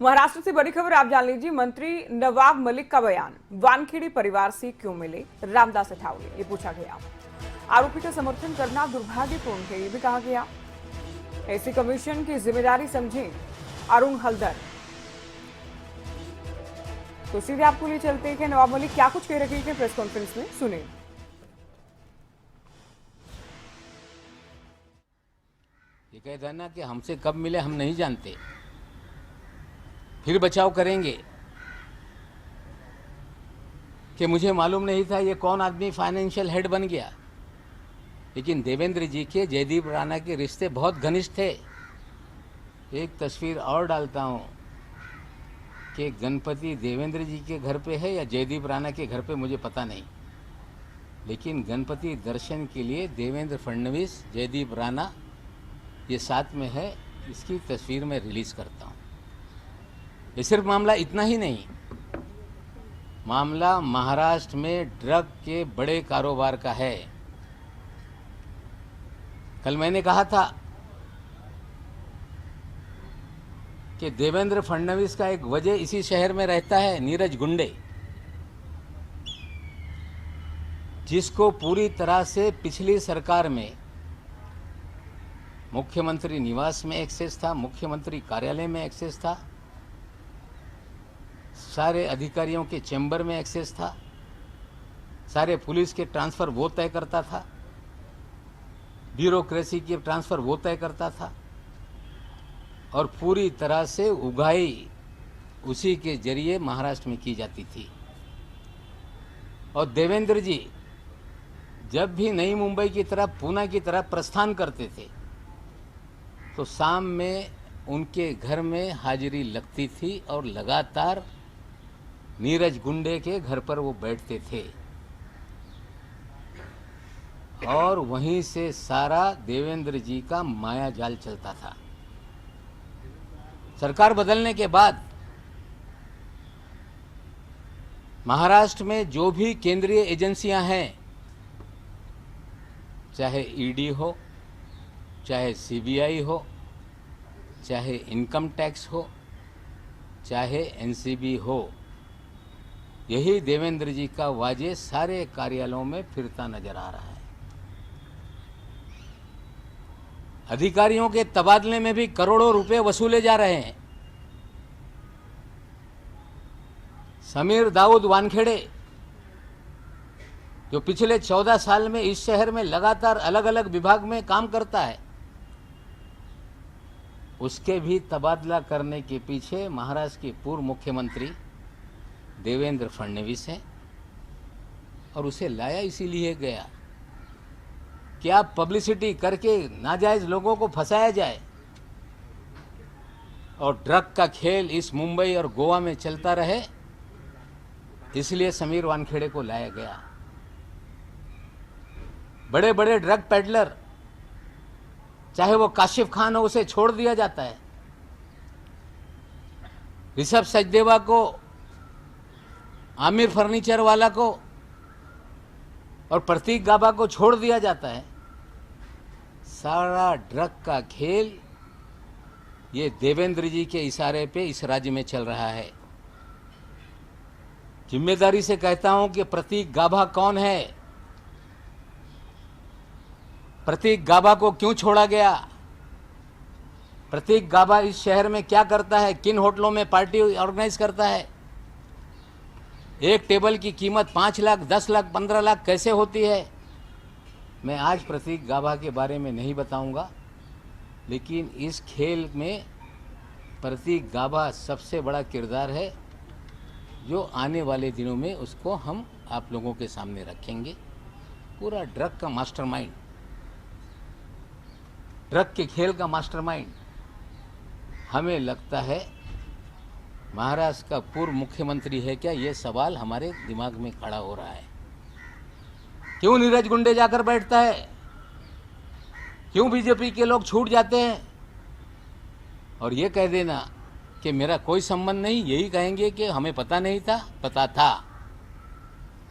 महाराष्ट्र से बड़ी खबर आप जान लीजिए। मंत्री नवाब मलिक का बयान, वानखेड़े परिवार से क्यों मिले रामदास अठावले, ये पूछा गया। आरोपी का समर्थन करना दुर्भाग्यपूर्ण है, ये भी कहा गया। एसी कमीशन की जिम्मेदारी समझे अरुण हल्दर। तो सीधे आपको ले चलते हैं कि नवाब मलिक क्या कुछ कह रहे थे प्रेस कॉन्फ्रेंस में, सुने। ये कहता ना कि हमसे कब मिले हम नहीं जानते, फिर बचाव करेंगे कि मुझे मालूम नहीं था ये कौन आदमी फाइनेंशियल हेड बन गया। लेकिन देवेंद्र जी के जयदीप राणा के रिश्ते बहुत घनिष्ठ थे। एक तस्वीर और डालता हूँ कि गणपति देवेंद्र जी के घर पे है या जयदीप राणा के घर पे, मुझे पता नहीं, लेकिन गणपति दर्शन के लिए देवेंद्र फडणवीस, जयदीप राणा ये साथ में है। इसकी तस्वीर मैं रिलीज करता हूँ। ये सिर्फ मामला इतना ही नहीं, मामला महाराष्ट्र में ड्रग के बड़े कारोबार का है। कल मैंने कहा था कि देवेंद्र फडणवीस का एक वजह इसी शहर में रहता है, नीरज गुंडे, जिसको पूरी तरह से पिछली सरकार में मुख्यमंत्री निवास में एक्सेस था, मुख्यमंत्री कार्यालय में एक्सेस था, सारे अधिकारियों के चैम्बर में एक्सेस था, सारे पुलिस के ट्रांसफर वो तय करता था, ब्यूरोक्रेसी के ट्रांसफर वो तय करता था, और पूरी तरह से उगाही उसी के जरिए महाराष्ट्र में की जाती थी। और देवेंद्र जी जब भी नई मुंबई की तरफ, पूना की तरफ प्रस्थान करते थे तो शाम में उनके घर में हाजिरी लगती थी और लगातार नीरज गुंडे के घर पर वो बैठते थे और वहीं से सारा देवेंद्र जी का माया जाल चलता था। सरकार बदलने के बाद महाराष्ट्र में जो भी केंद्रीय एजेंसियां हैं, चाहे ईडी हो, चाहे सीबीआई हो, चाहे इनकम टैक्स हो, चाहे एनसीबी हो, यही देवेंद्र जी का वाजे सारे कार्यालयों में फिरता नजर आ रहा है। अधिकारियों के तबादले में भी करोड़ों रुपए वसूले जा रहे हैं। समीर दाऊद वानखेड़े, जो पिछले 14 साल में इस शहर में लगातार अलग अलग विभाग में काम करता है, उसके भी तबादला करने के पीछे महाराष्ट्र के पूर्व मुख्यमंत्री देवेंद्र फडणवीस हैं। और उसे लाया इसीलिए गया कि आप पब्लिसिटी करके नाजायज लोगों को फंसाया जाए और ड्रग का खेल इस मुंबई और गोवा में चलता रहे, इसलिए समीर वानखेड़े को लाया गया। बड़े बड़े ड्रग पेडलर, चाहे वो काशिफ खान हो, उसे छोड़ दिया जाता है। ऋषभ सचदेवा को, आमिर फर्नीचर वाला को और प्रतीक गाबा को छोड़ दिया जाता है। सारा ड्रग का खेल ये देवेंद्र जी के इशारे पे इस राज्य में चल रहा है। जिम्मेदारी से कहता हूं कि प्रतीक गाबा कौन है, प्रतीक गाबा को क्यों छोड़ा गया, प्रतीक गाबा इस शहर में क्या करता है, किन होटलों में पार्टी ऑर्गेनाइज करता है, एक टेबल की कीमत 5 लाख, 10 लाख, 15 लाख कैसे होती है। मैं आज प्रतीक गाबा के बारे में नहीं बताऊंगा, लेकिन इस खेल में प्रतीक गाबा सबसे बड़ा किरदार है, जो आने वाले दिनों में उसको हम आप लोगों के सामने रखेंगे। पूरा ड्रग का मास्टरमाइंड, ड्रग के खेल का मास्टरमाइंड, हमें लगता है महाराष्ट्र का पूर्व मुख्यमंत्री है क्या, ये सवाल हमारे दिमाग में खड़ा हो रहा है। क्यों नीरज गुंडे जाकर बैठता है, क्यों बीजेपी के लोग छूट जाते हैं और ये कह देना कि मेरा कोई संबंध नहीं, यही कहेंगे कि हमें पता नहीं था, पता था।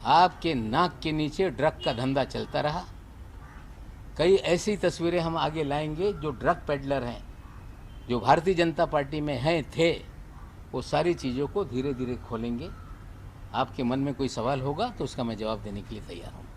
आपके नाक के नीचे ड्रग का धंधा चलता रहा। कई ऐसी तस्वीरें हम आगे लाएंगे जो ड्रग पेडलर हैं, जो भारतीय जनता पार्टी में हैं थे, वो सारी चीज़ों को धीरे धीरे खोलेंगे। आपके मन में कोई सवाल होगा तो उसका मैं जवाब देने के लिए तैयार हूँ।